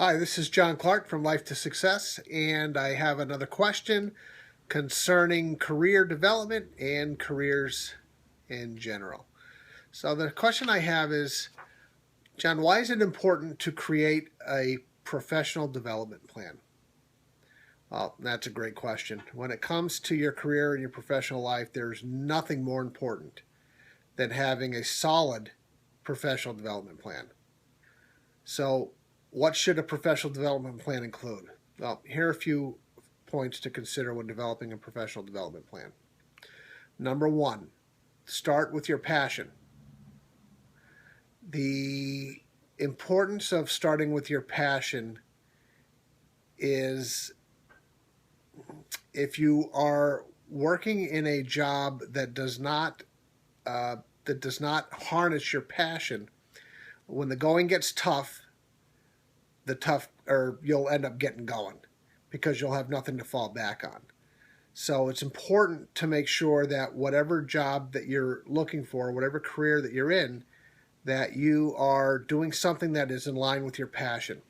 Hi, this is John Clark from Life to Success, and I have another question concerning career development and careers in general. So the question I have is, John, why is it important to create a professional development plan? Well, that's a great question. When it comes to your career and your professional life, there's nothing more important than having a solid professional development plan. So what should a professional development plan include? Well, here are a few points to consider when developing a professional development plan. Number one, start with your passion. The importance of starting with your passion is if you are working in a job that does not harness your passion, when the going gets tough, you'll end up getting going because you'll have nothing to fall back on. So it's important to make sure that whatever job that you're looking for, whatever career that you're in, that you are doing something that is in line with your passion.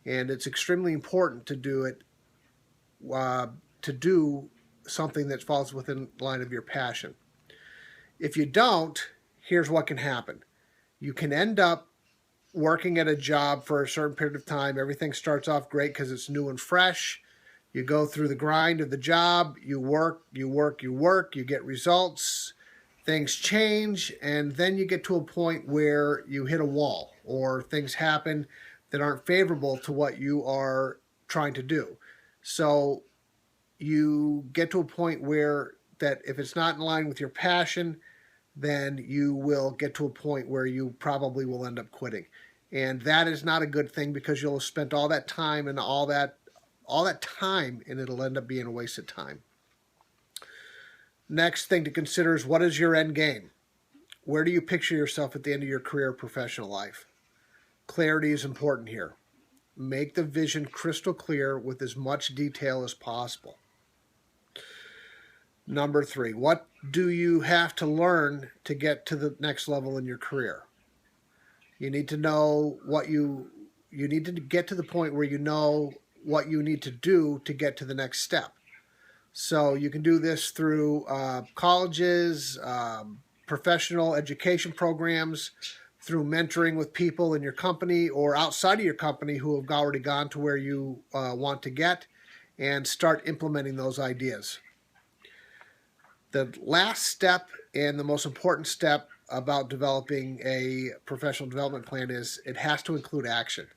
And it's extremely important to do it, to do something that falls within line of your passion. If you don't, here's what can happen. You can end up working at a job for a certain period of time. Everything starts off great because it's new and fresh. You go through the grind of the job, you work, you get results, things change, and then you get to a point where you hit a wall or things happen that aren't favorable to what you are trying to do. So you get to a point where that if it's not in line with your passion, then you will get to a point where you probably will end up quitting. And that is not a good thing because you'll have spent all that time and all that time, and it'll end up being a waste of time. Next thing to consider is, what is your end game? Where do you picture yourself at the end of your career or professional life? Clarity is important here. Make the vision crystal clear with as much detail as possible. Number three, what do you have to learn to get to the next level in your career? You need to know you need to get to the point where you know what you need to do to get to the next step. So you can do this through colleges, professional education programs, through mentoring with people in your company or outside of your company who have already gone to where you want to get, and start implementing those ideas. The last step and the most important step about developing a professional development plan is it has to include action.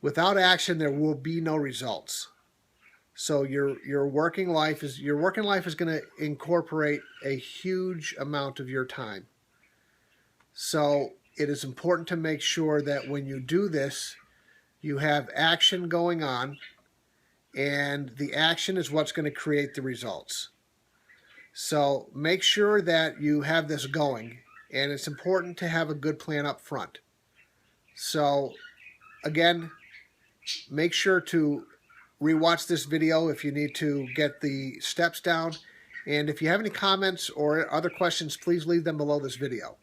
Without action, there will be no results. So your working life is going to incorporate a huge amount of your time. So it is important to make sure that when you do this, you have action going on, and the action is what's going to create the results. So make sure that you have this going, and it's important to have a good plan up front. So again, make sure to rewatch this video if you need to get the steps down. And if you have any comments or other questions, please leave them below this video.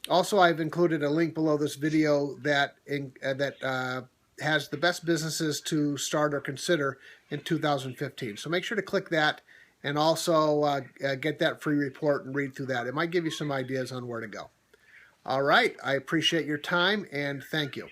Also, I've included a link below this video that has the best businesses to start or consider in 2015. So make sure to click that, and also get that free report and read through that. It might give you some ideas on where to go. All right, I appreciate your time, and thank you.